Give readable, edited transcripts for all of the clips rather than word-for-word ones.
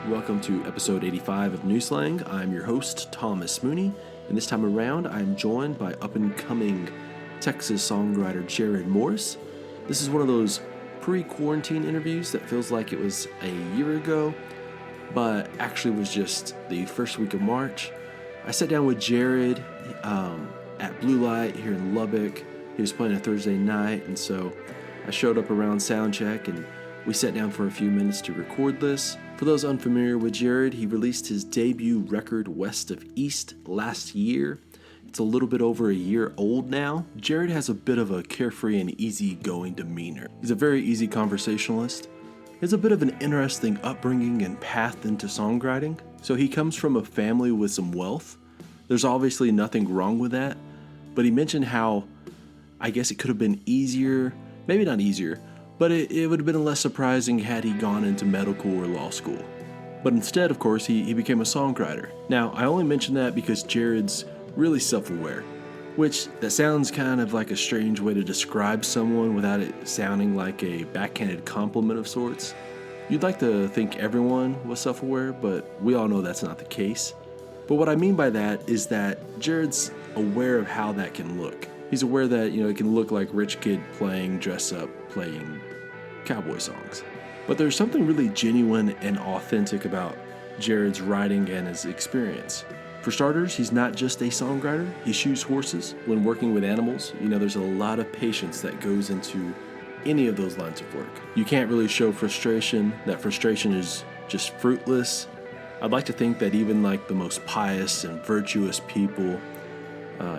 Welcome to episode 85 of New Slang. I'm your host, Thomas Mooney, and this time around, I'm joined by up-and-coming Texas songwriter Jarrod Morris. This is one of those pre-quarantine interviews that feels like it was a year ago, but actually was just the first week of March. I sat down with Jarrod at Blue Light here in Lubbock. He was playing a Thursday night, and so I showed up around soundcheck, and we sat down for a few minutes to record this. For those unfamiliar with Jarrod, he released his debut record, West of East, last year. It's a little bit over a year old now. Jarrod has a bit of a carefree and easygoing demeanor. He's a very easy conversationalist. He has a bit of an interesting upbringing and path into songwriting. So he comes from a family with some wealth. There's obviously nothing wrong with that, but he mentioned how, I guess it could have been easier, maybe not easier, but it would have been less surprising had he gone into medical or law school. But instead, of course, he became a songwriter. Now, I only mention that because Jarrod's really self-aware, which that sounds kind of like a strange way to describe someone without it sounding like a backhanded compliment of sorts. You'd like to think everyone was self-aware, but we all know that's not the case. But what I mean by that is that Jarrod's aware of how that can look. He's aware that, it can look like rich kid playing dress up, playing cowboy songs. But there's something really genuine and authentic about Jarrod's writing and his experience. For starters, he's not just a songwriter, he shoes horses. When working with animals, there's a lot of patience that goes into any of those lines of work. You can't really show frustration. That frustration is just fruitless. I'd like to think that even like the most pious and virtuous people,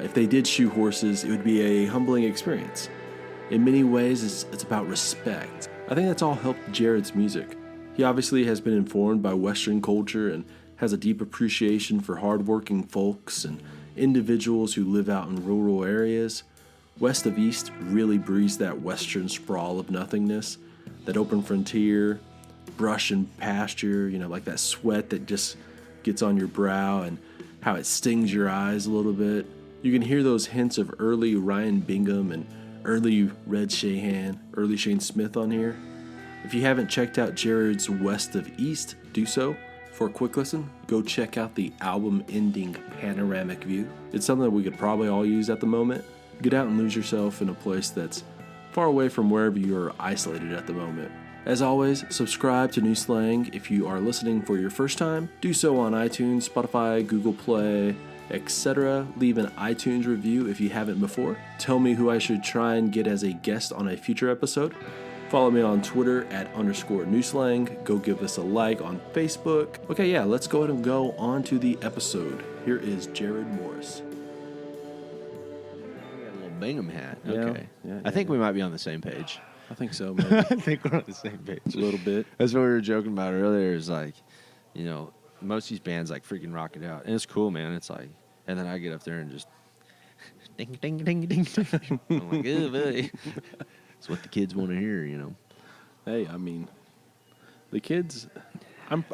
if they did shoe horses, it would be a humbling experience. In many ways, it's about respect. I think that's all helped Jarrod's music. He obviously has been informed by Western culture and has a deep appreciation for hardworking folks and individuals who live out in rural areas. West of East really breathes that Western sprawl of nothingness, that open frontier, brush and pasture, like that sweat that just gets on your brow and how it stings your eyes a little bit. You can hear those hints of early Ryan Bingham and early Red Shahan, early Shane Smith on here. If you haven't checked out Jarrod's West of East, do so. For a quick listen, go check out the album-ending Panoramic View. It's something that we could probably all use at the moment. Get out and lose yourself in a place that's far away from wherever you are isolated at the moment. As always, subscribe to New Slang if you are listening for your first time. Do so on iTunes, Spotify, Google Play, etc. Leave an iTunes review if you haven't before. Tell me who I should try and get as a guest on a future episode. Follow me on Twitter at _newslang. Go give us a like on Facebook. Okay, yeah, let's go ahead and go on to the episode. Here is Jarrod Morris. We got a little Bingham hat. Yeah, Okay. yeah, I think we might be on the same page. I think so, man. I think we're on the same page. A little bit. That's what we were joking about earlier is like, most of these bands like freaking rock it out. And it's cool, man. It's like, and then I get up there and just ding, ding, ding, ding, ding. I'm like, oh, buddy. It's what the kids want to hear, Hey, I mean, the kids,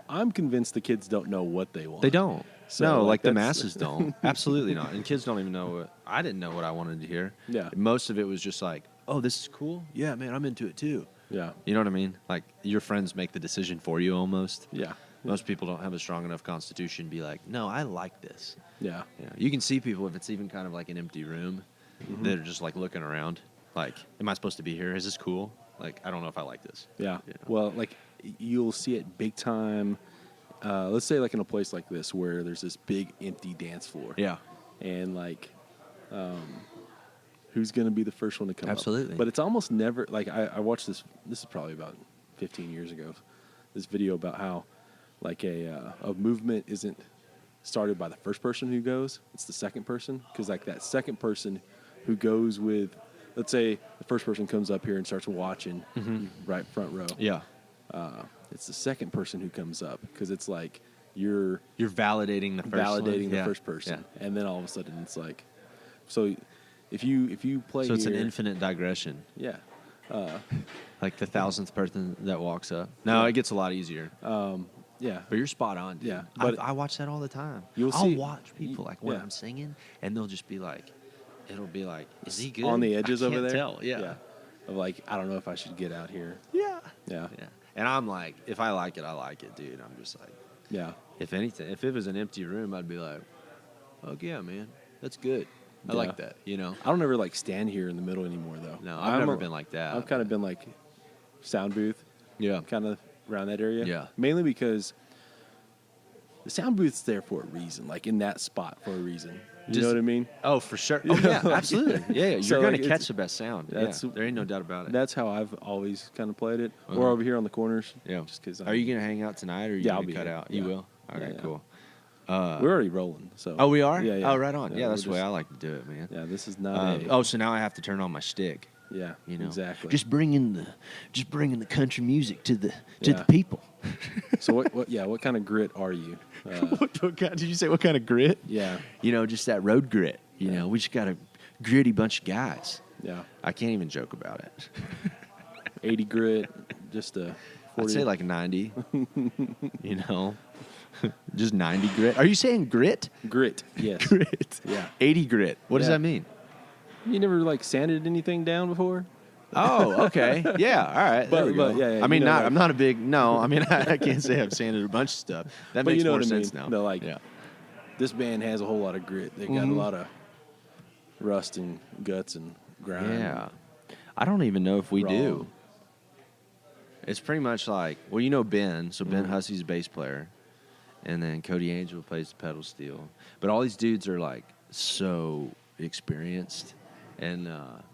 I'm convinced the kids don't know what they want. They don't. So, no, like the that's- masses don't. Absolutely not. And kids don't even know I didn't know what I wanted to hear. Yeah. Most of it was just like, oh, this is cool. Yeah, man, I'm into it too. Yeah. You know what I mean? Like your friends make the decision for you almost. Yeah. Most people don't have a strong enough constitution to be like, no, I like this. Yeah. You can see people if it's even kind of like an empty room, that are just like looking around. Like, am I supposed to be here? Is this cool? Like, I don't know if I like this. Yeah. Well, like you'll see it big time. Let's say like in a place like this where there's this big empty dance floor. Yeah. And like, who's going to be the first one to come Absolutely. up? But it's almost never, like I watched this is probably about 15 years ago, this video about how like a movement isn't started by the first person who goes, it's the second person. Because like that second person who goes with, let's say the first person comes up here and starts watching right front row. Yeah. It's the second person who comes up because it's like you're validating the first first person, and then all of a sudden it's like, so if you play, so it's here, an infinite digression. Yeah. Like the 1000th person that walks up. No, it gets a lot easier. Yeah. But you're spot on, dude. Yeah, but I watch that all the time. You'll I'll see- watch people like when yeah. I'm singing, and they'll just be like, it'll be like, is he good? On the edges I over can't there? tell. Yeah. Of like, I don't know if I should get out here. Yeah. Yeah. Yeah. And I'm like, if I like it, I like it, dude. I'm just like, Yeah. if anything, if it was an empty room, I'd be like, fuck yeah, man, that's good. I like that, you know. I don't ever like stand here in the middle anymore though. No, I've never been like that. I've kind of been like sound booth. Yeah. Kind of around that area. Yeah. Mainly because the sound booth's there for a reason, like in that spot for a reason. You know what I mean? Oh, for sure. Oh, yeah, absolutely. Yeah, you're So, going like, to catch the best sound. Yeah, that's- there ain't no doubt about it. That's how I've always kind of played it. Uh-huh. Or over here on the corners. Yeah. Just because. Are you going to hang out tonight, or are you Yeah, I'll going be to cut here. out? Yeah. You will? All Yeah, right, yeah. cool. We're already rolling. So. Oh, we are? Yeah, yeah. Oh, right on. Yeah, that's the we're way just- I like to do it, man. Yeah, this is not. So now I have to turn on my stick. Yeah. You know, Exactly. Just bringing the country music to the Yeah. people. So what? Yeah. What kind of grit are you? What kind, did you say what kind of grit? Yeah. You know, just that road grit. You know, we just got a gritty bunch of guys. Yeah. I can't even joke about it. 80 grit. Just a. 40. I'd say like 90. You know, just 90 grit. Are you saying grit? Grit. Yes. Grit. Yeah. 80 grit. What does Yeah. that mean? You never like sanded anything down before? Oh, okay. Yeah, all right. But- There we go. but, yeah, I mean, you know, not. like- I'm not a big. No, I mean, I can't say I've sanded a bunch of stuff. That But makes you know more what I mean. sense now. No, like yeah. this band has a whole lot of grit. They got a lot of rust and guts and grind. Yeah. I don't even know if we do. Wrong. It's pretty much like, well, you know Ben. So Ben Hussey's a bass player. And then Cody Angel plays the pedal steel. But all these dudes are like so experienced. And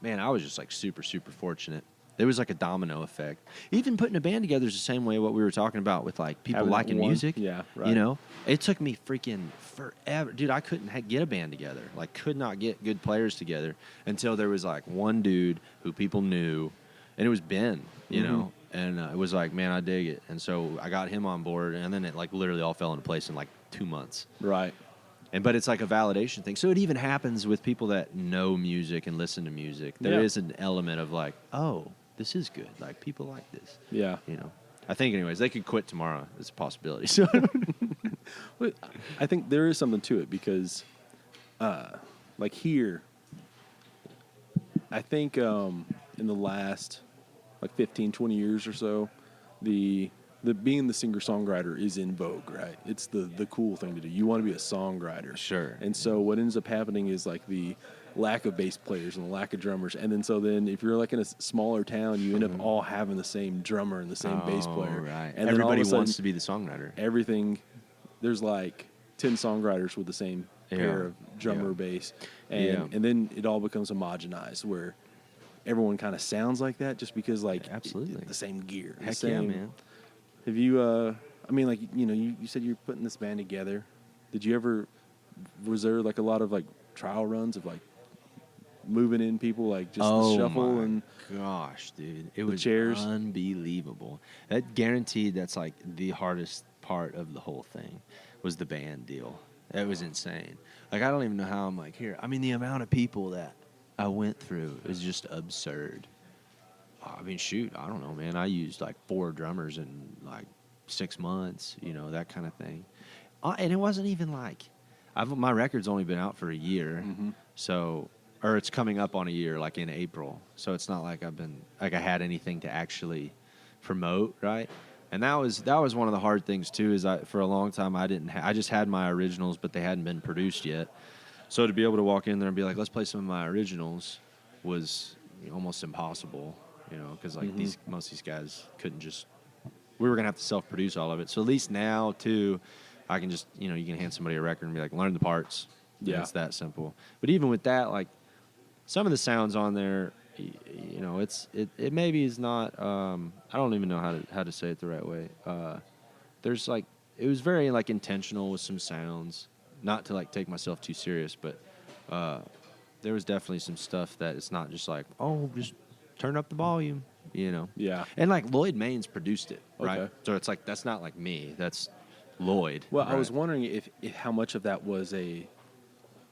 man, I was just like super, super fortunate. There was like a domino effect. Even putting a band together is the same way what we were talking about with like people Having liking one- music. yeah, right. You know, it took me freaking forever, dude. I couldn't get a band together. Like, could not get good players together until there was like one dude who people knew, and it was Ben. You know, and it was like, man, I dig it. And so I got him on board, and then it like literally all fell into place in like 2 months. Right. But it's like a validation thing. So it even happens with people that know music and listen to music. There Yeah. is an element of like, oh, this is good. Like, people like this. Yeah. You know, I think, anyways, they could quit tomorrow. It's a possibility. So But I think there is something to it because, like here, I think in the last like 15, 20 years or so, the being the singer-songwriter is in vogue, right? It's the cool thing to do. You want to be a songwriter. Sure. And so what ends up happening is like the lack of bass players and the lack of drummers. And then if you're like in a smaller town, you end up all having the same drummer and the same bass player. Right. And then all of everybody a sudden, wants to be the songwriter. everything, there's like 10 songwriters with the same pair of drummer, Yeah. bass. Yeah. And then it all becomes homogenized where everyone kind of sounds like that just because like Absolutely. the same gear. the Heck same, yeah, man. Have you, I mean, like, you know, you said you're putting this band together. Did you ever, was there like a lot of like trial runs of like moving in people, like just the shuffle my and gosh, dude, it was chairs? unbelievable. That guaranteed. That's like the hardest part of the whole thing was the band deal. It was insane. Like, I don't even know how I'm like here. I mean, the amount of people that I went through is just absurd. I mean, shoot, I don't know, man. I used like 4 drummers in like 6 months, you know, that kind of thing. And it wasn't even like, my record's only been out for a year, so, or it's coming up on a year, like in April. So it's not like I had anything to actually promote, right? And that was one of the hard things too. Is for a long time I just had my originals, but they hadn't been produced yet. So to be able to walk in there and be like, let's play some of my originals, was almost impossible, you know, because like most of these guys couldn't just. We were gonna have to self-produce all of it. So at least now too, I can just you can hand somebody a record and be like, learn the parts. Yeah. It's that simple. But even with that, like some of the sounds on there, it maybe is not. I don't even know how to say it the right way. There's like it was very like intentional with some sounds. Not to like take myself too serious, but there was definitely some stuff that it's not just like, oh, just turn up the volume, you know. Yeah. And like Lloyd Maines produced it, right? Okay. So it's like that's not like me. That's Lloyd. Well, right? I was wondering if how much of that was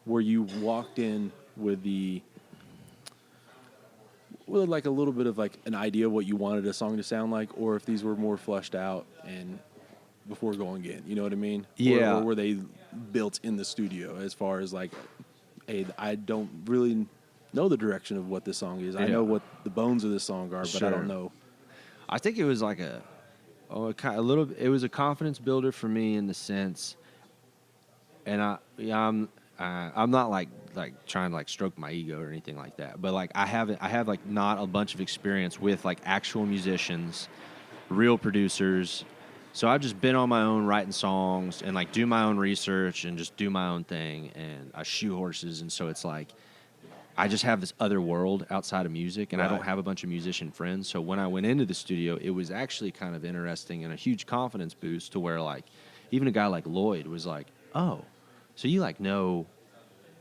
where you walked in with like a little bit of like an idea of what you wanted a song to sound like, or if these were more fleshed out and before going in, you know what I mean? Yeah. Or were they built in the studio as far as like, hey, I don't really know the direction of what this song is. I Yeah. know what the bones of this song are, but I Sure. don't know. I think it was like Oh, a little. It was a confidence builder for me in the sense, and I'm not like trying to like stroke my ego or anything like that. But like I have like not a bunch of experience with like actual musicians, real producers. So I've just been on my own writing songs and like do my own research and just do my own thing. And I shoe horses, and so it's like I just have this other world outside of music, and I don't have a bunch of musician friends. So when I went into the studio, it was actually kind of interesting and a huge confidence boost to where, like, even a guy like Lloyd was like, oh, so you, like, know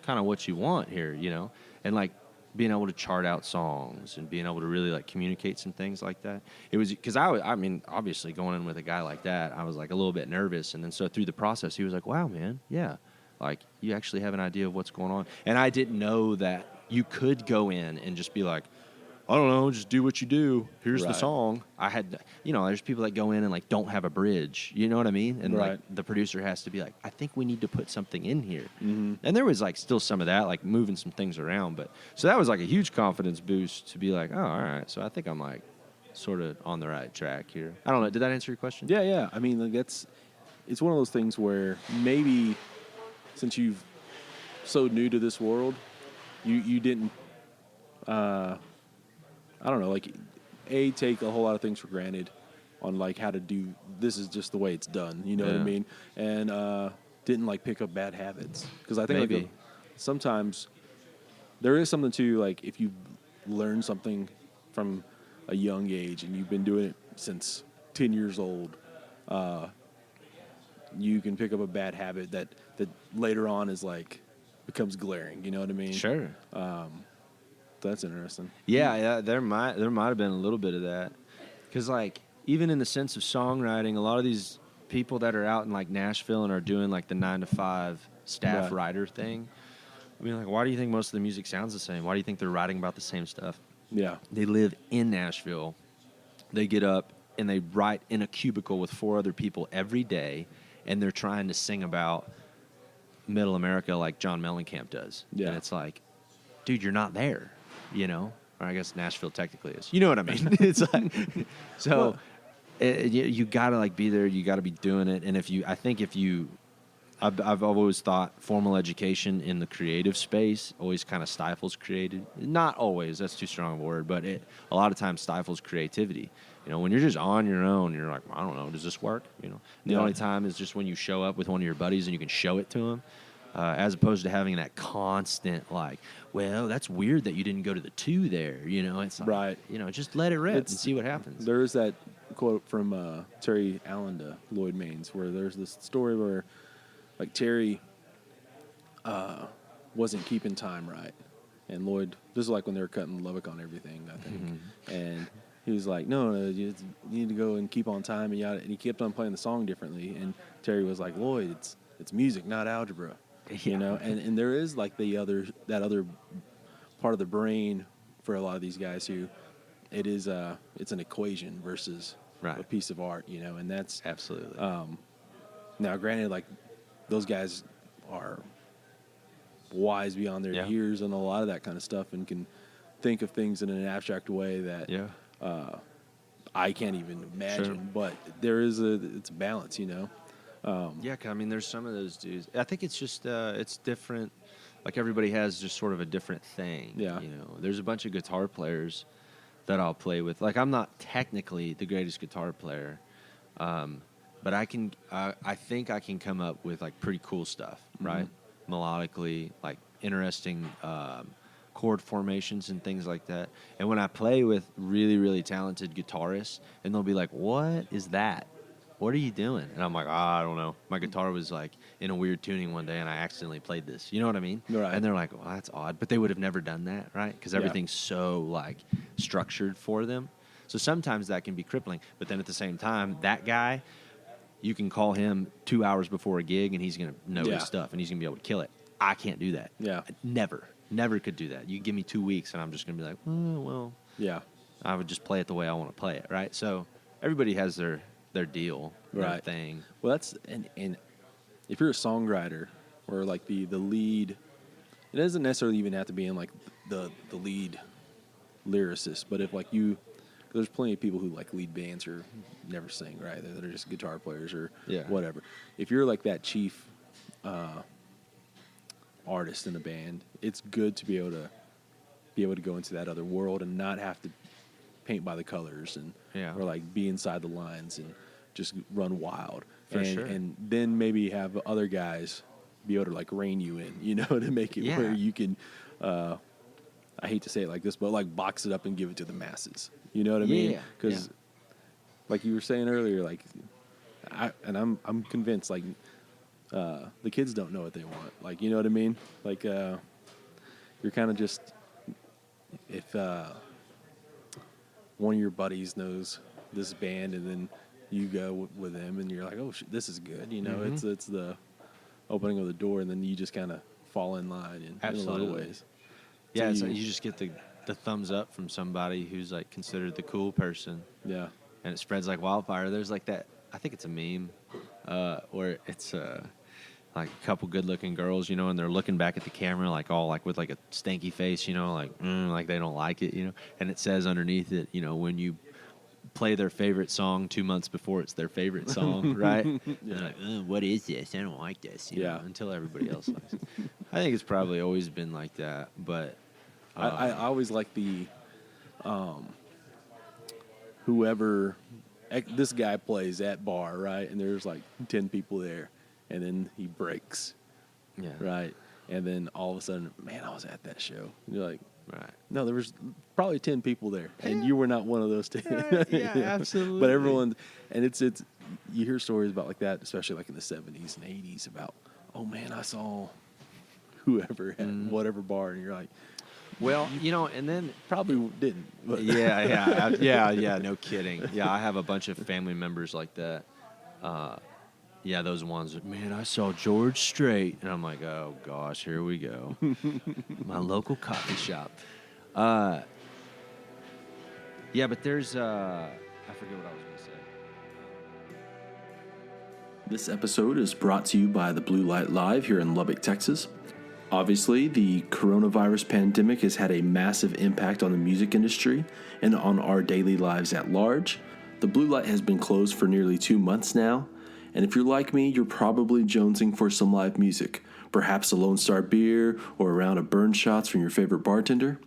kind of what you want here, you know? And, like, being able to chart out songs and being able to really, like, communicate some things like that. It was because I mean, obviously going in with a guy like that, I was, like, a little bit nervous. And then so through the process, he was like, wow, man, yeah. Like, you actually have an idea of what's going on. And I didn't know that you could go in and just be like, I don't know, just do what you do. Here's the song. I had, you know, there's people that go in and, like, don't have a bridge. You know what I mean? And, like, the producer has to be like, I think we need to put something in here. Mm-hmm. And there was, like, still some of that, like, moving some things around. But so that was, like, a huge confidence boost to be like, oh, all right. So I think I'm, like, sort of on the right track here. I don't know. Did that answer your question? Yeah. I mean, like, it's one of those things where maybe since you've so new to this world, you didn't, I don't know, like, take a whole lot of things for granted on, like, how to do, this is just the way it's done, you know what I mean? And didn't, like, pick up bad habits. Because I think, like, sometimes there is something to, like, if you learn something from a young age and you've been doing it since 10 years old, you can pick up a bad habit that later on is, like, becomes glaring, you know what I mean? Sure. That's interesting. Yeah, there might have been a little bit of that, because like even in the sense of songwriting, a lot of these people that are out in like Nashville and are doing like the 9 to 5 staff writer thing. I mean, like, why do you think most of the music sounds the same? Why do you think they're writing about the same stuff? Yeah, they live in Nashville. They get up and they write in a cubicle with 4 other people every day, and they're trying to sing about Middle America like John Mellencamp does. Yeah, and it's like, dude, you're not there. You know, or I guess Nashville technically is. You know what I mean? It's like, so you gotta like be there. You gotta be doing it. And I've always thought formal education in the creative space always kind of stifles creative. Not always. That's too strong a word, but a lot of times stifles creativity. You know, when you're just on your own, you're like, I don't know, does this work? You know, the only time is just when you show up with one of your buddies and you can show it to them. As opposed to having that constant, like, well, that's weird that you didn't go to the 2 there. You know, it's like, you know, just let it rip and see what happens. There is that quote from Terry Allen to Lloyd Maines where there's this story where, like, Terry wasn't keeping time right. And Lloyd, this is like when they were cutting Lubbock on everything, I think. Mm-hmm. And he was like, no, you need to go and keep on time. And he kept on playing the song differently. And Terry was like, Lloyd, it's music, not algebra. You know, and there is like that other part of the brain for a lot of these guys who it's an equation versus a piece of art, you know, and that's absolutely. Now, granted, like, those guys are wise beyond their years and a lot of that kind of stuff, and can think of things in an abstract way that I can't even imagine. Sure. But there is it's a balance, you know. I mean, there's some of those dudes. I think it's just it's different. Like, everybody has just sort of a different thing. Yeah. You know, there's a bunch of guitar players that I'll play with. Like, I'm not technically the greatest guitar player, but I think I can come up with like pretty cool stuff, right? Melodically, like interesting chord formations and things like that. And when I play with really, really talented guitarists, and they'll be like, "What is that? What are you doing?" And I'm like, I don't know. My guitar was like in a weird tuning one day, and I accidentally played this. You know what I mean? Right. And they're like, well, that's odd. But they would have never done that, right? Because everything's so like structured for them. So sometimes that can be crippling. But then at the same time, that guy, you can call him 2 hours before a gig, and he's going to know his stuff, and he's going to be able to kill it. I can't do that. Yeah. Never could do that. You give me 2 weeks, and I'm just going to be like, oh, well. Yeah. I would just play it the way I want to play it, right? So everybody has their deal, their thing. Well, that's and if you're a songwriter or like the lead, it doesn't necessarily even have to be in like the lead lyricist, but if like you, because there's plenty of people who like lead bands or never sing, right? They're just guitar players or whatever. If you're like that chief artist in a band, it's good to be able to go into that other world and not have to paint by the colors and or like be inside the lines and just run wild. And then maybe have other guys be able to like rein you in, you know, to make it where you can I hate to say it like this, but like box it up and give it to the masses. You know what I mean? Because like you were saying earlier, like I'm convinced like the kids don't know what they want. Like, you know what I mean? Like you're kind of just, if one of your buddies knows this band and then you go with them and you're like, oh, this is good. You know, it's the opening of the door, and then you just kind of fall in line in a lot of ways. Yeah, so you just get the thumbs up from somebody who's like considered the cool person. Yeah. And it spreads like wildfire. There's like that, I think it's a meme, where it's like a couple good-looking girls, you know, and they're looking back at the camera like all like with like a stanky face, you know, like they don't like it, you know. And it says underneath it, you know, when you play their favorite song 2 months before it's their favorite song, right? They're like, what is this? I don't like this. You know, until everybody else likes it. I think it's probably always been like that, but I always like the whoever this guy plays at bar, right? And there's like 10 people there, and then he breaks, right? And then all of a sudden, man, I was at that show. And you're like, right? No, there was probably 10 people there, and you were not one of those 10. Yeah, absolutely. But everyone, and it's you hear stories about like that, especially like in the 70s and 80s about, oh man, I saw whoever at whatever bar, and you're like, well, you know, and then probably didn't. But. Yeah, no kidding. Yeah, I have a bunch of family members like that. Yeah, those ones that, man, I saw George Strait. And I'm like, oh, gosh, here we go. My local coffee shop. Yeah, but there's, I forget what I was going to say. This episode is brought to you by the Blue Light Live here in Lubbock, Texas. Obviously, the coronavirus pandemic has had a massive impact on the music industry and on our daily lives at large. The Blue Light has been closed for nearly 2 months now. And if you're like me, you're probably jonesing for some live music, perhaps a Lone Star beer or a round of burn shots from your favorite bartender.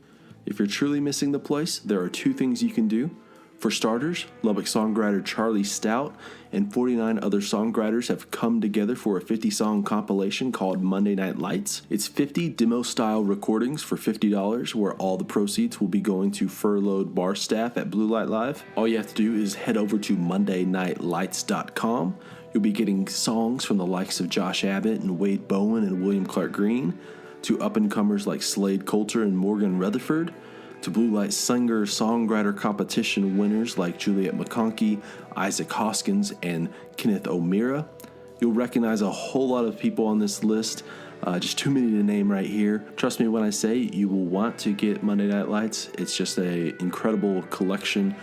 If you're truly missing the place, there are 2 things you can do. For starters, Lubbock songwriter Charlie Stout and 49 other songwriters have come together for a 50-song compilation called Monday Night Lights. It's 50 demo-style recordings for $50, where all the proceeds will be going to furloughed bar staff at Blue Light Live. All you have to do is head over to mondaynightlights.com. You'll be getting songs from the likes of Josh Abbott and Wade Bowen and William Clark Green, to up-and-comers like Slade Coulter and Morgan Rutherford, to Blue Light singer-songwriter competition winners like Juliet McConkey, Isaac Hoskins, and Kenneth O'Meara. You'll recognize a whole lot of people on this list, just too many to name right here. Trust me when I say you will want to get Monday Night Lights. It's just an incredible collection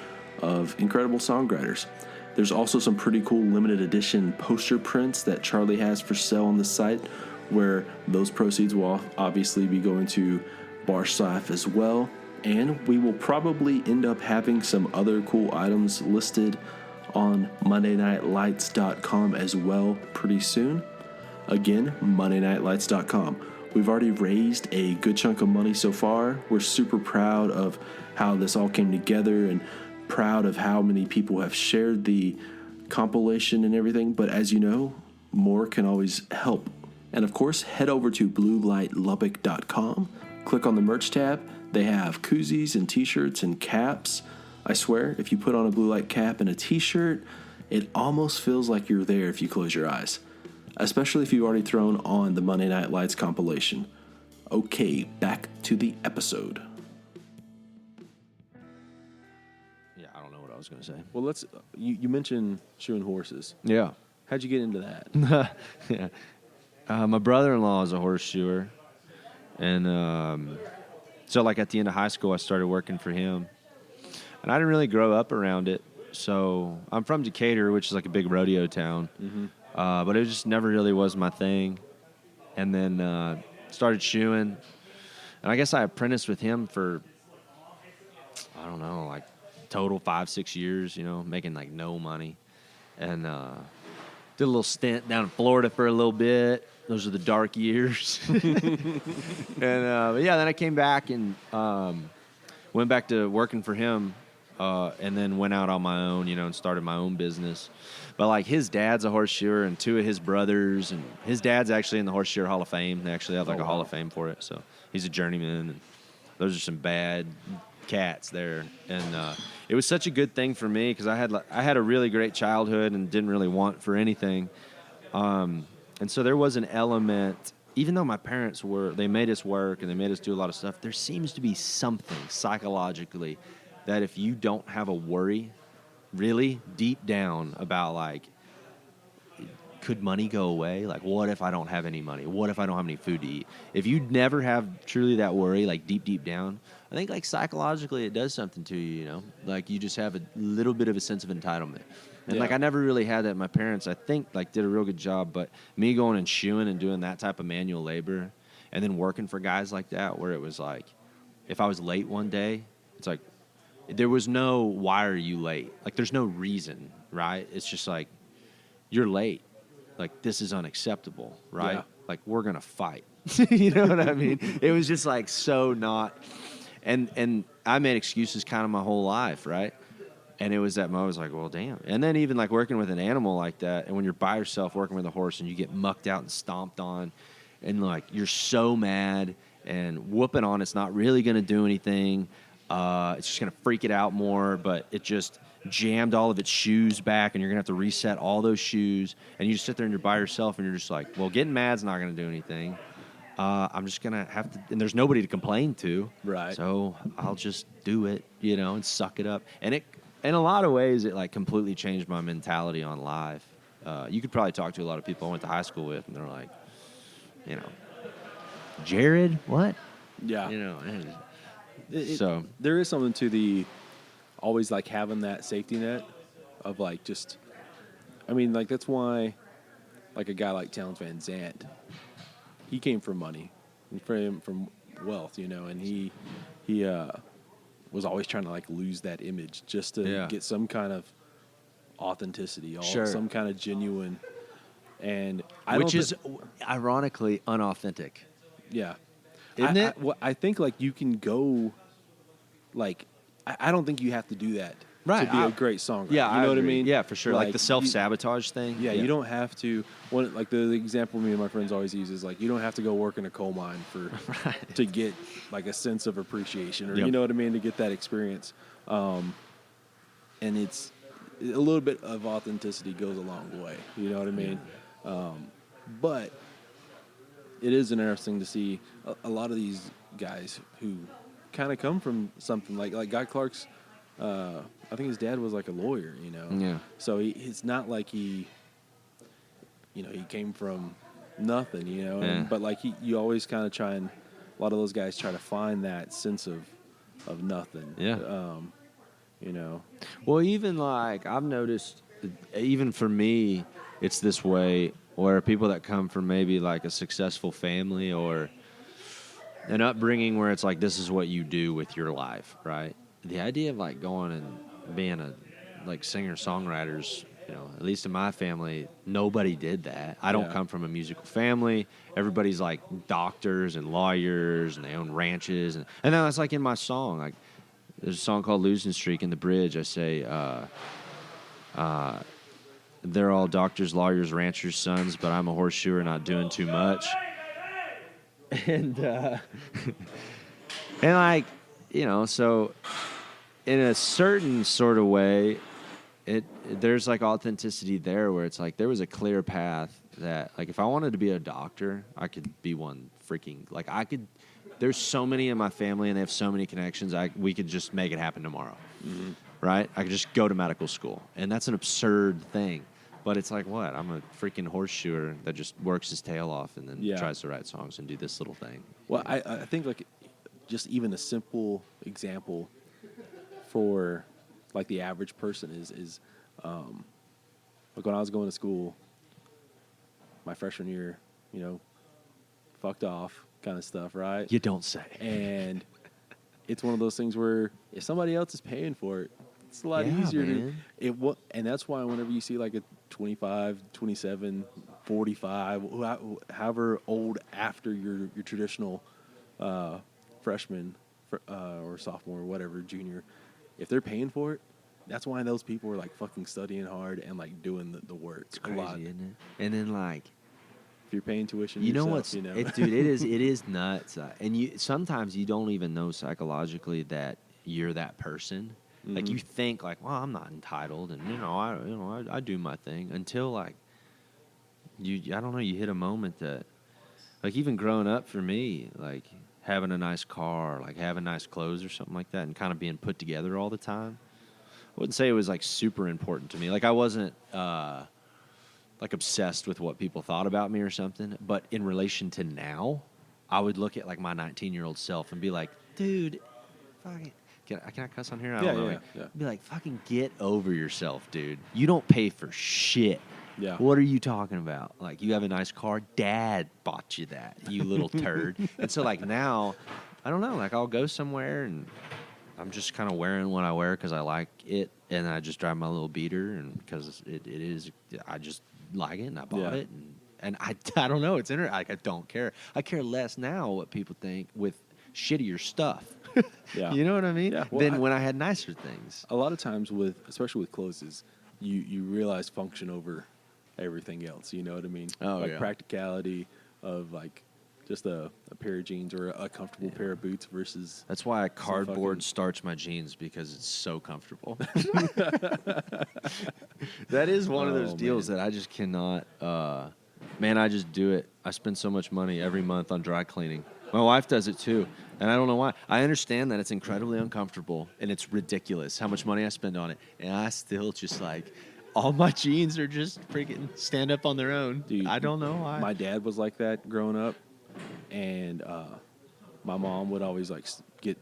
of incredible songwriters. There's also some pretty cool limited edition poster prints that Charlie has for sale on the site, where those proceeds will obviously be going to bar staff as well. And we will probably end up having some other cool items listed on mondaynightlights.com as well pretty soon. Again, mondaynightlights.com. We've already raised a good chunk of money so far. We're super proud of how this all came together and proud of how many people have shared the compilation and everything. But as you know, more can always help. And of course, head over to bluelightlubbock.com. Click on the merch tab. They have koozies and t-shirts and caps. I swear, if you put on a Blue Light cap and a t-shirt, it almost feels like you're there if you close your eyes. Especially if you've already thrown on the Monday Night Lights compilation. Okay, back to the episode. Yeah, I don't know what I was going to say. Well, you mentioned shoeing horses. Yeah. How'd you get into that? Yeah. My brother-in-law is a horse shoer. And so, like, at the end of high school, I started working for him. And I didn't really grow up around it. So I'm from Decatur, which is like a big rodeo town. Mm-hmm. But it just never really was my thing. And then started shoeing. And I guess I apprenticed with him for, I don't know, like total 5-6 years, making like no money. And did a little stint down in Florida for a little bit. Those are the dark years. And but yeah, then I came back and went back to working for him, and then went out on my own, and started my own business. But like his dad's a horseshoer, and 2 of his brothers, and his dad's actually in the Horseshoer Hall of Fame. They actually have like a Hall of Fame for it. So he's a journeyman, and those are some bad cats there. And it was such a good thing for me because I had a really great childhood and didn't really want for anything. And so there was an element, even though my parents they made us work and they made us do a lot of stuff, there seems to be something psychologically that if you don't have a worry really deep down about like, could money go away? Like, what if I don't have any money? What if I don't have any food to eat? If you never have truly that worry, like deep down, I think like psychologically it does something to you, Like you just have a little bit of a sense of entitlement. And like I never really had that. My parents, I think, like did a real good job. But me going and shoeing and doing that type of manual labor and then working for guys like that where it was like, if I was late one day, it's like, there was no, why are you late? Like, there's no reason, right? It's just like, you're late. Like, this is unacceptable, right? Yeah. Like, we're going to fight. You know what I mean? It was just like so not. And I made excuses kind of my whole life, right? And it was that moment, I was like, well, damn. And then even like working with an animal like that, and when you're by yourself working with a horse and you get mucked out and stomped on, and like you're so mad and whooping on it's not really going to do anything. It's just going to freak it out more, but it just jammed all of its shoes back, and you're going to have to reset all those shoes. And you just sit there and you're by yourself, and you're just like, well, getting mad's not going to do anything. I'm just going to have to, and there's nobody to complain to. Right. So I'll just do it, and suck it up. And it, in a lot of ways, it like completely changed my mentality on life. You could probably talk to a lot of people I went to high school with, and they're like, Jarrod, what? Yeah. And So there is something to the always like having that safety net of like just, I mean, like that's why like a guy like Towns Van Zandt, he came from money and from wealth, and he was always trying to like lose that image just to get some kind of authenticity, some kind of genuine, and which is ironically unauthentic. Yeah. Isn't it? I think like you can go, like I don't think you have to do that to be a great songwriter. Yeah, you know what I mean? Yeah, for sure. Like the self-sabotage thing. Yeah, you don't have to. Like the example me and my friends always use is like you don't have to go work in a coal mine to get like a sense of appreciation or you know what I mean, to get that experience. And it's a little bit of authenticity goes a long way. You know what I mean? But it is interesting to see a lot of these guys who kind of come from something like Guy Clark's. I think his dad was like a lawyer, Yeah. So it's not like he came from nothing, but like you always kind of try and a lot of those guys try to find that sense of nothing. Yeah. Well, even like I've noticed, even for me, it's this way where people that come from maybe like a successful family or an upbringing where it's like this is what you do with your life, right? The idea of like going and being a like singer-songwriters, at least in my family, nobody did that. I don't come from a musical family. Everybody's like doctors and lawyers and they own ranches. And then that's like in my song. Like there's a song called Losing Streak. In the bridge, I say, they're all doctors, lawyers, ranchers' sons, but I'm a horseshoer not doing too much. And like, so in a certain sort of way, there's like authenticity there where it's like there was a clear path that like if I wanted to be a doctor, I could be one freaking like I could. There's so many in my family and they have so many connections. We could just make it happen tomorrow, right? I could just go to medical school, and that's an absurd thing. But it's like what? I'm a freaking horseshoer that just works his tail off and then tries to write songs and do this little thing. Well, I think like just even a simple example for like the average person is like when I was going to school, my freshman year, fucked off kind of stuff, right? You don't say. And it's one of those things where if somebody else is paying for it, It's a lot Yeah, easier man. and that's why whenever you see like a 25, 27, 45, however old after your traditional freshman or sophomore, whatever, junior, if they're paying for it, that's why those people are like fucking studying hard and like doing the work. It's a lot. crazy, isn't it? And then like, If you're paying tuition, you know yourself, what's, you know, dude, it is nuts. And you sometimes you don't even know psychologically that you're that person. Like you think like, well, I'm not entitled, and I do my thing until like I don't know, you hit a moment that, like even growing up for me, like having a nice car, like having nice clothes or something like that, and kind of being put together all the time. I wouldn't say it was like super important to me. Like I wasn't like obsessed with what people thought about me or something. But in relation to now, I would look at like my 19-year-old self and be like, dude, fucking. Can I cuss on here? I don't know. yeah. Be like, fucking get over yourself, dude. You don't pay for shit. Yeah. What are you talking about? Like, you have a nice car. Dad bought you that, you little turd. And so, like, now, I don't know. Like, I'll go somewhere and I'm just kind of wearing what I wear because I like it. And I just drive my little beater and because it is, I just like it and I bought it. And I don't know. It's like, I don't care. I care less now what people think with shittier stuff. Yeah. You know what I mean? Yeah. Well, than when I had nicer things. A lot of times especially with clothes, is you realize function over everything else. You know what I mean? Oh, like yeah. practicality of like just a pair of jeans or a comfortable pair of boots versus. That's why I cardboard fucking- starch my jeans because it's so comfortable. That is one of those deals that I just cannot. Man, I just do it. I spend so much money every month on dry cleaning. My wife does it too, and I don't know why. I understand that it's incredibly uncomfortable and it's ridiculous how much money I spend on it, and I still just like all my jeans are just freaking stand up on their own. Dude, I don't know why. My dad was like that growing up, and my mom would always like get,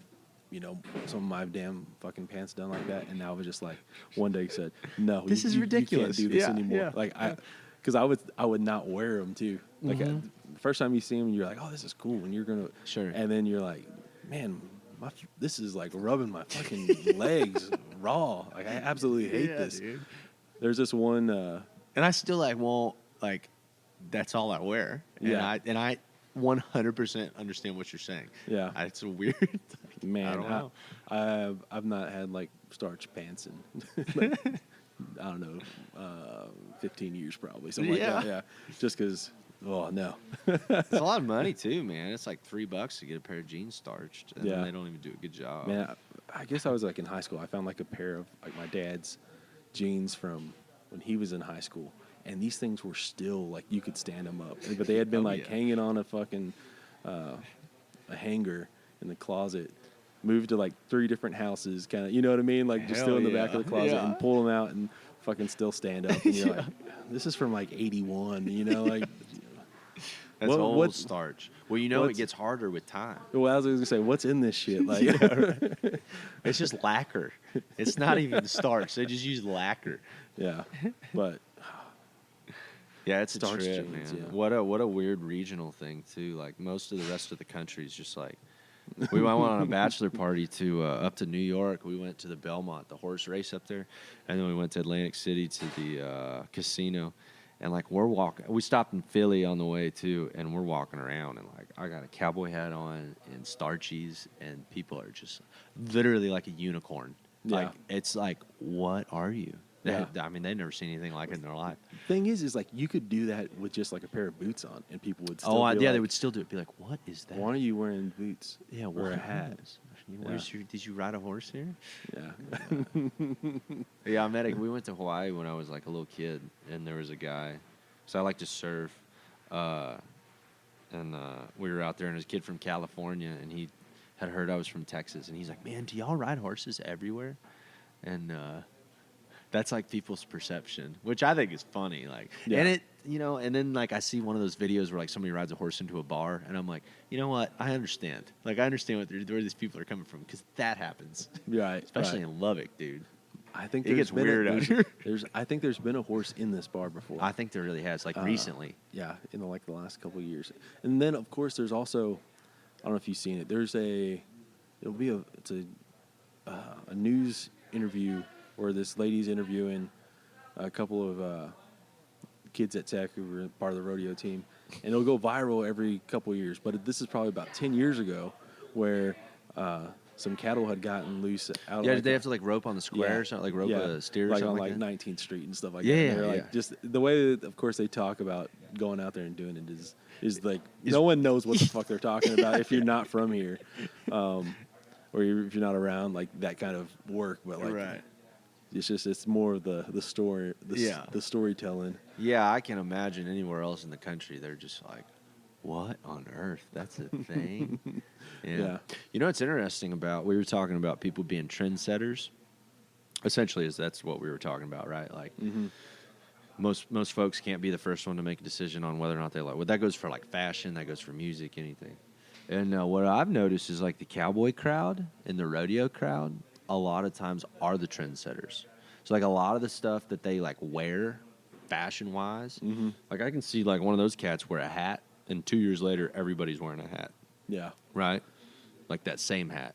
some of my damn fucking pants done like that, and I was just like, one day said, "No, This is ridiculous. You can't do this Yeah, anymore." yeah. Like because I would not wear them too. Like the first time you see them, you're like, "Oh, this is cool," and you're gonna Sure. and then you're like, "Man, this is like rubbing my fucking legs raw." Like I absolutely hate this. Dude. There's this one. And I still like won't like. That's all I wear. Yeah. And I 100% understand what you're saying. Yeah. It's a weird. Man, I don't know. I've not had like starch pants in like, I don't know, 15 years probably, something like that. Yeah, just because. Oh no. It's a lot of money too, man. It's like $3 to get a pair of jeans starched, and Yeah. then they don't even do a good job. Man, I guess I was like in high school. I found like a pair of like my dad's jeans from when he was in high school, and these things were still like you could stand them up, but they had been hanging on a fucking a hanger in the closet. Moved to like 3 different houses, kind of, you know what I mean? Like just still in the back of the closet and pull them out and fucking still stand up. And you're like, this is from like 81, like. That's old starch. Well, it gets harder with time. Well, I was gonna say, what's in this shit? Like, It's just lacquer. It's not even starch. They just use lacquer. Yeah, but yeah, it's starch a trip, jeans, man. yeah. What a weird regional thing too. Like most of the rest of the country is just like. We went on a bachelor party to up to New York. We went to the Belmont, the horse race up there, and then we went to Atlantic City to the casino. And like we're walking, we stopped in Philly on the way too, and we're walking around, and like I got a cowboy hat on and starchies, and people are just literally like a unicorn. Yeah. Like it's like, what are you? Yeah. I mean, they've never seen anything like it in their life. Thing is like you could do that with just like a pair of boots on, and people would still. Oh, be yeah, like, they would still do it. Be like, what is that? Why are you wearing boots? Yeah, or a hat? Did you ride a horse here? Yeah. Yeah, we went to Hawaii when I was like a little kid, and there was a guy, so I like to surf, and we were out there, and there's a kid from California, and he had heard I was from Texas, and he's like, man, do y'all ride horses everywhere? And that's like people's perception, which I think is funny. Like, Yeah. and it, and then like I see one of those videos where like somebody rides a horse into a bar, and I'm like, you know what? I understand. Like, I understand where these people are coming from because that happens. Right. Especially right. in Lubbock, dude. I think It gets weird out here. I think there's been a horse in this bar before. I think there really has, like recently. Yeah, in the last couple of years. And then of course there's also, I don't know if you've seen it. It's a news interview or this lady's interviewing a couple of kids at Tech who were part of the rodeo team, and it'll go viral every couple of years. But this is probably about 10 years ago, where some cattle had gotten loose out. Yeah, did they have to like rope on the square or something, like rope a steer or like something on like that? 19th Street and stuff like Yeah, that. yeah, And they're like, yeah. just the way that, of course, they talk about going out there and doing it is like no one knows what the fuck they're talking about if you're not from here, or if you're not around like that kind of work. But like, Right. it's more of the story, the storytelling. Yeah, I can imagine anywhere else in the country, they're just like, what on earth? That's a thing? Yeah. You know what's interesting about, we were talking about people being trendsetters. Essentially, that's what we were talking about, right? Like, most folks can't be the first one to make a decision on whether or not they like. Well, that goes for like fashion, that goes for music, anything. And what I've noticed is like the cowboy crowd and the rodeo crowd, a lot of times are the trendsetters. So like a lot of the stuff that they like wear, fashion-wise, like I can see like one of those cats wear a hat, and 2 years later, everybody's wearing a hat. Yeah. Right? Like that same hat,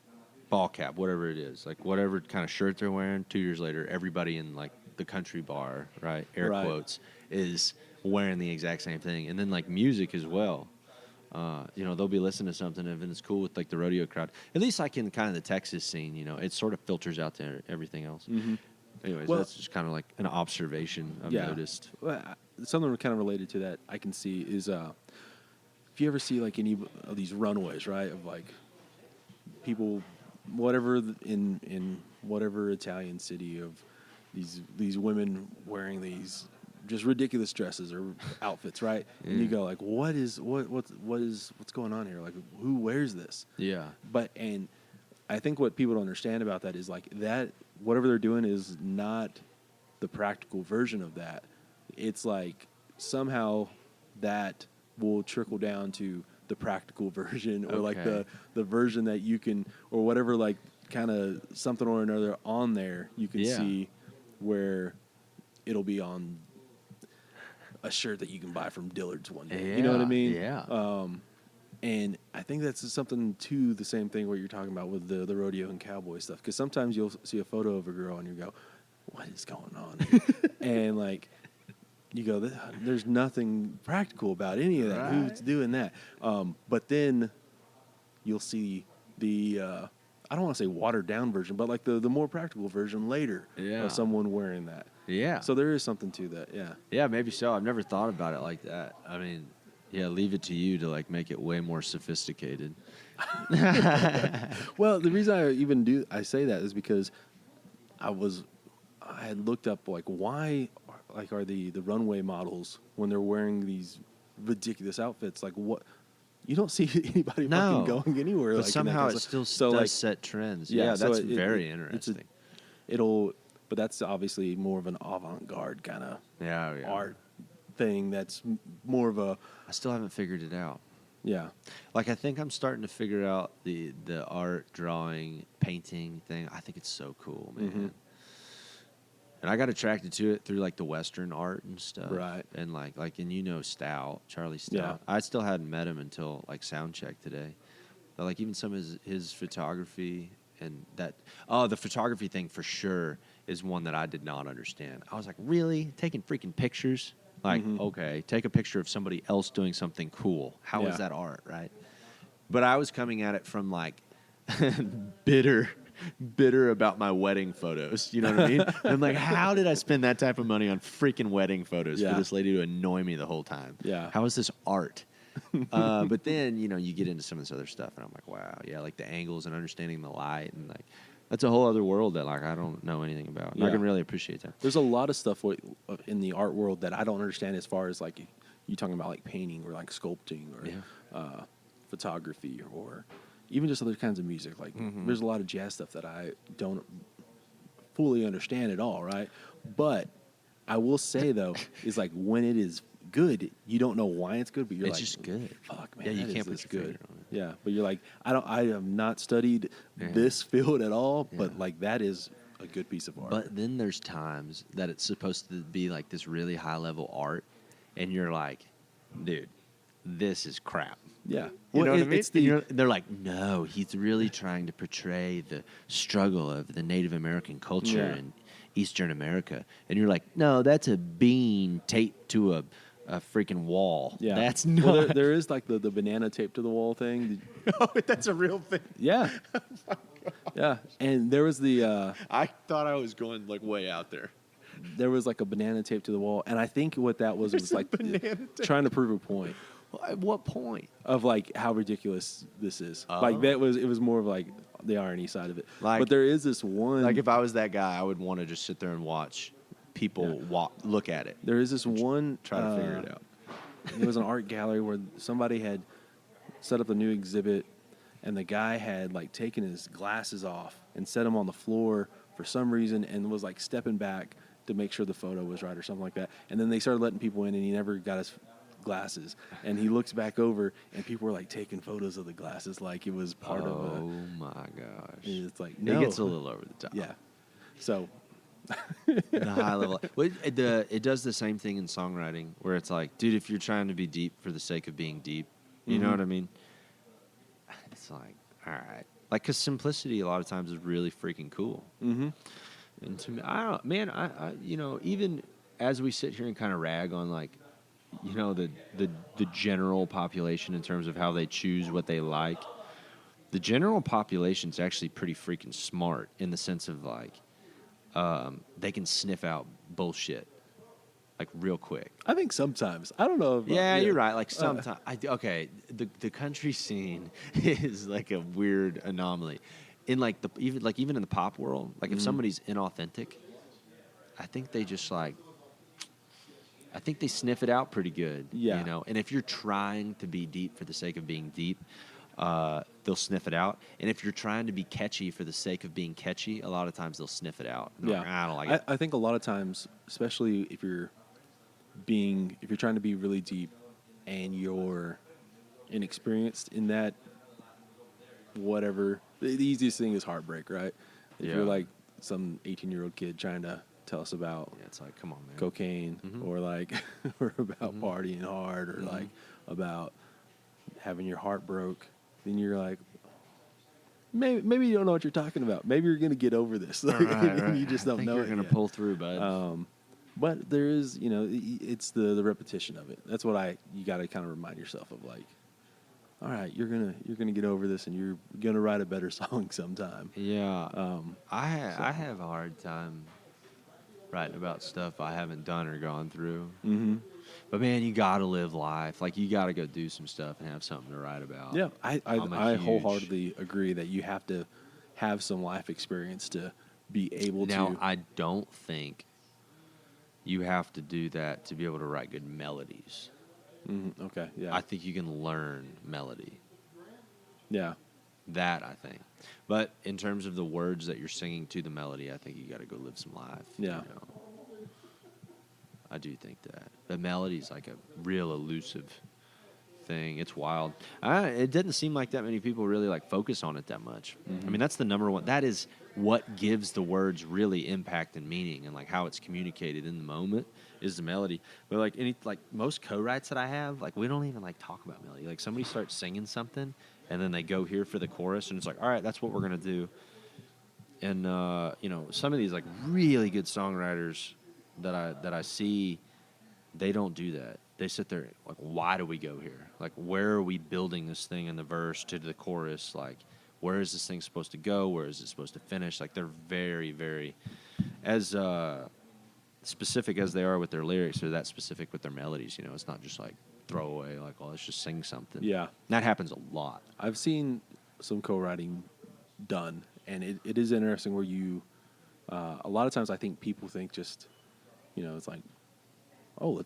ball cap, whatever it is. Like whatever kind of shirt they're wearing, 2 years later, everybody in like the country bar, right, air quotes, is wearing the exact same thing. And then like music as well. You know, they'll be listening to something and it's cool with like the rodeo crowd. At least like in kind of the Texas scene, you know, it sort of filters out to everything else. Anyways, Well, that's just kind of like an observation I've noticed. Well, something kind of related to that I can see is if you ever see like any of these runways, right, of like people, whatever in whatever Italian city, of these women wearing these just ridiculous dresses or outfits, right? Yeah. And you go like, what's going on here? Like, who wears this? Yeah. And I think what people don't understand about that is like that whatever they're doing is not the practical version of that. It's like somehow that will trickle down to the practical version, or like the version that you can, or whatever, like kind of something or another on there you can see, where it'll be on a shirt that you can buy from Dillard's one day. You know what I mean? Yeah. And I think that's something to the same thing what you're talking about with the rodeo and cowboy stuff. Because sometimes you'll see a photo of a girl and you go, what is going on? And like, you go, there's nothing practical about any of that. Right. Who's doing that? But then you'll see the, I don't want to say watered down version, but like the more practical version later of someone wearing that. Yeah. So there is something to that, yeah. Yeah, maybe so. I've never thought about it like that. I mean, yeah, leave it to you to like make it way more sophisticated. Well, the reason I say that is because I had looked up like why like are the runway models when they're wearing these ridiculous outfits, like what you don't see anybody fucking going anywhere. But like somehow it still does set trends. Yeah, so that's very interesting. But that's obviously more of an avant-garde kind of art thing. That's more of a. I still haven't figured it out. Yeah. Like I think I'm starting to figure out the art, drawing, painting thing. I think it's so cool, man. And I got attracted to it through like the Western art and stuff. Right. And and you know Charlie Stout. Yeah. I still hadn't met him until like Soundcheck today. But like even some of his photography and that the photography thing for sure is one that I did not understand. I was like, really? Taking freaking pictures? Like, okay, take a picture of somebody else doing something cool. How is that art, right? But I was coming at it from like bitter about my wedding photos. You know what I mean? And I'm like, how did I spend that type of money on freaking wedding photos for this lady to annoy me the whole time? Yeah. How is this art? But then, you get into some of this other stuff, and I'm like, wow, yeah, like the angles and understanding the light, and like that's a whole other world that like I don't know anything about. And I can really appreciate that. There's a lot of stuff in the art world that I don't understand, as far as like you talking about like painting or like sculpting or photography or even just other kinds of music. Like there's a lot of jazz stuff that I don't fully understand at all, right? But I will say though, is like when it is good, you don't know why it's good, but you're it's like, just good. Fuck, man, Yeah, you that can't is put your good. finger on it. Yeah, but you're like, I have not studied this field at all, but like that is a good piece of art. But then there's times that it's supposed to be like this really high level art, and you're like, dude, this is crap. Yeah. You know what I mean? It's they're like, no, he's really trying to portray the struggle of the Native American culture and Eastern America. And you're like, no, that's a bean taped to a freaking wall. Yeah. That's not. Well, there is like the banana taped to the wall thing. Oh, that's a real thing. Yeah. Yeah. And there was I thought I was going like way out there. there was like a banana taped to the wall. And I think what that was like trying to prove a point. Well, at what point? Of like how ridiculous this is. Oh. Like it was more of like the irony side of it. Like- but there is this one. Like if I was that guy, I would want to just sit there and watch people look at it. There is this one. Try to figure it out. It was an art gallery where somebody had set up a new exhibit, and the guy had like taken his glasses off and set them on the floor for some reason, and was like stepping back to make sure the photo was right or something like that. And then they started letting people in, and he never got his glasses. And he looks back over, and people were like taking photos of the glasses like it was part of a. Oh my gosh! It's like no. It gets a little over the top. Yeah. So. The high level. Well, it does the same thing in songwriting, where it's like, dude, if you're trying to be deep for the sake of being deep, you know what I mean? It's like, all right, like, because simplicity a lot of times is really freaking cool. Mm-hmm. And to me, I don't, man, I you know, even as we sit here and kind of rag on like, you know, the general population in terms of how they choose what they like, the general population's actually pretty freaking smart in the sense of like. They can sniff out bullshit, like real quick. I think sometimes. I don't know. You're right. Like sometimes. The country scene is like a weird anomaly. In like even in the pop world, like if somebody's inauthentic, I think they just like. I think they sniff it out pretty good. Yeah. You know, and if you're trying to be deep for the sake of being deep. They'll sniff it out. And if you're trying to be catchy for the sake of being catchy, a lot of times they'll sniff it out. Yeah. Like, I don't like it. I think a lot of times, especially if you're trying to be really deep and you're inexperienced in that, whatever, the easiest thing is heartbreak, right? If you're like some 18-year-old kid trying to tell us about It's like, come on, man. cocaine or like, or about partying hard or like about having your heart broke, then you're like, maybe you don't know what you're talking about. Maybe you're going to get over this. Like, Right. You just don't know you're it going to yet. pull through, bud. But there is, you know, it's the repetition of it. That's what you got to kind of remind yourself of. Like, all right, you're gonna get over this, and you're gonna write a better song sometime. Yeah. I have a hard time writing about stuff I haven't done or gone through. Mm-hmm. But man, you gotta live life. Like you gotta go do some stuff and have something to write about. Yeah, I huge- wholeheartedly agree that you have to have some life experience to be able Now, to. I don't think you have to do that to be able to write good melodies. Mhm, okay, yeah, I think you can learn melody. yeah, That I think. But in terms of the words that you're singing to the melody, I think you got to go live some life. Yeah. You know? I do think that. The melody's like a real elusive thing. It's wild. It doesn't seem like that many people really like focus on it that much. I mean, that's the number one. That is what gives the words really impact and meaning, and like how it's communicated in the moment is the melody. But like most co-writes that I have, like we don't even like talk about melody. Like somebody starts singing something, and then they go here for the chorus, and it's like, all right, that's what we're gonna do. And you know, some of these like really good songwriters that I see, they don't do that. They sit there like, why do we go here? Like, where are we building this thing in the verse to the chorus? Like, where is this thing supposed to go? Where is it supposed to finish? Like, they're very, very, as specific as they are with their lyrics, they're that specific with their melodies. You know, it's not just like throwaway, like, oh, let's just sing something. yeah. That happens a lot. I've seen some co-writing done, and it is interesting where you. A lot of times, I think people think just, you know, it's like, oh,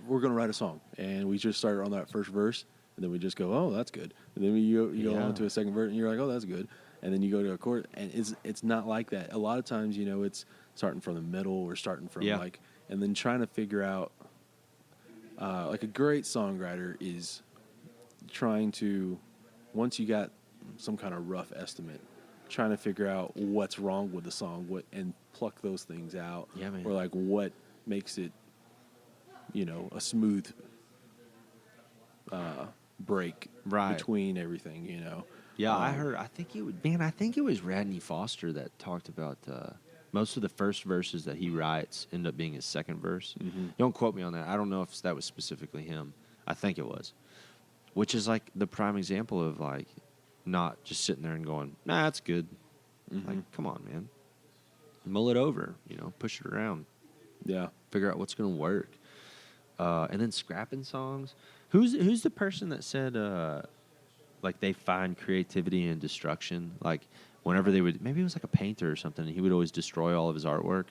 we're gonna write a song, and we just start on that first verse, and then we just go, oh, that's good, and then you go on to a second verse, and you're like, oh, that's good, and then you go to a chord, and it's not like that. A lot of times, you know, it's starting from the middle or starting from like, and then trying to figure out, like a great songwriter is trying to, once you got some kind of rough estimate, trying to figure out what's wrong with the song, and pluck those things out, Yeah, man. or like what makes it, you know, a smooth break between everything, you know. Yeah, I think it was Radney Foster that talked about most of the first verses that he writes end up being his second verse. Mm-hmm. Don't quote me on that. I don't know if that was specifically him. I think it was. Which is like the prime example of like not just sitting there and going, nah, that's good. Mm-hmm. Like, come on, man. Mull it over, push it around. Yeah. Figure out what's going to work. And then scrapping songs. Who's the person that said like they find creativity in destruction? Like whenever they would, maybe it was like a painter or something, and he would always destroy all of his artwork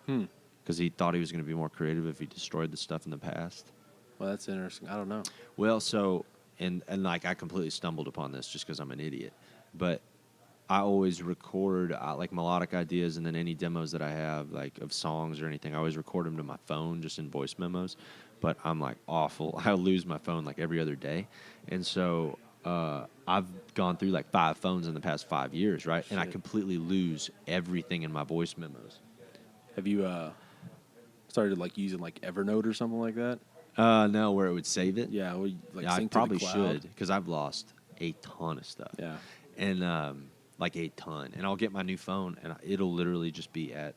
because he thought he was going to be more creative if he destroyed the stuff in the past. Well, that's interesting. I don't know. Well, so and like I completely stumbled upon this just because I'm an idiot, but I always record like melodic ideas, and then any demos that I have like of songs or anything, I always record them to my phone just in voice memos. But I'm like awful. I lose my phone like every other day, and so I've gone through like 5 phones in the past 5 years, right? And I completely lose everything in my voice memos. Have you started like using like Evernote or something like that? No, where it would save it. Yeah, like Yeah, I sync probably to the cloud. should because I've lost a ton of stuff. Yeah. And like a ton. And I'll get my new phone, and it'll literally just be at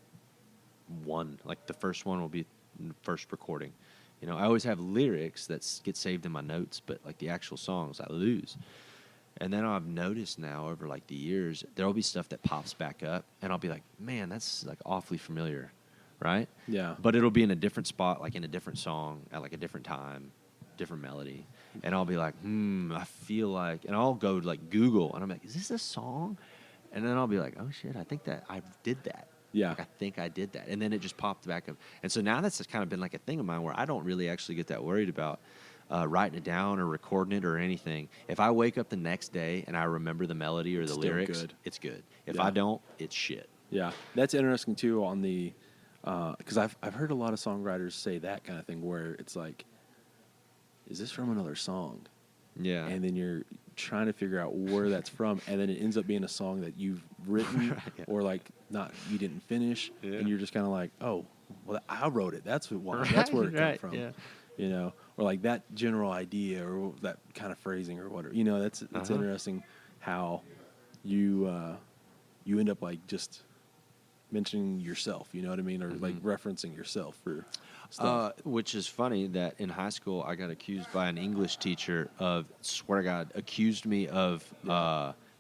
1. Like the first one will be the first recording. I always have lyrics that get saved in my notes, but like the actual songs I lose. And then I've noticed now over like the years, there'll be stuff that pops back up, and I'll be like, man, that's like awfully familiar, right? Yeah. But it'll be in a different spot, like in a different song at like a different time, different melody. And I'll be like, I feel like, and I'll go like Google, and I'm like, is this a song? And then I'll be like, oh shit, I think that I did that. Yeah. Like, I think I did that. And then it just popped back up. And so now that's just kind of been like a thing of mine where I don't really actually get that worried about writing it down or recording it or anything. If I wake up the next day and I remember the melody or the Still lyrics, good. it's good. If Yeah. I don't, it's shit. Yeah. That's interesting too on the because I've heard a lot of songwriters say that kind of thing where it's like, is this from another song? Yeah. And then you're trying to figure out where that's from, and then it ends up being a song that you've written Right, yeah. or like you didn't finish, Yeah. and you're just kind of like, oh, well, I wrote it. That's why. Right, That's where it came right, from. yeah. Or like that general idea or that kind of phrasing or whatever. That's interesting how you end up like just mentioning yourself. You know what I mean, or like referencing yourself for stuff. Which is funny that in high school I got accused by an English teacher of, swear to God, accused me of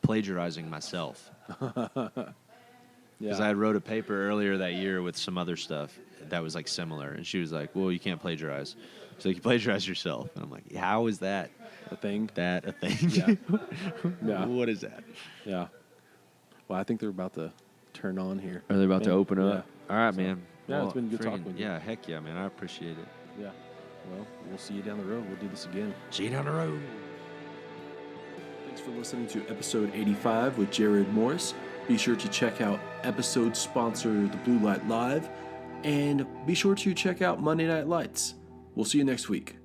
plagiarizing myself. Because I wrote a paper earlier that year with some other stuff that was like similar, and she was like, well, you can't plagiarize. So you plagiarize yourself. And I'm like, how is that A thing. a thing? Yeah. Yeah. What is that? Yeah. Well, I think they're about to turn on here. Are they about to Man, open up? yeah. All right, So, man. yeah, it's been good talking friggin- with you. Yeah, heck yeah, man. I appreciate it. Yeah. Well, we'll see you down the road. We'll do this again. See you down the road. Thanks for listening to episode 85 with Jarrod Morris. Be sure to check out episode sponsor The Blue Light Live, and be sure to check out Monday Night Lights. We'll see you next week.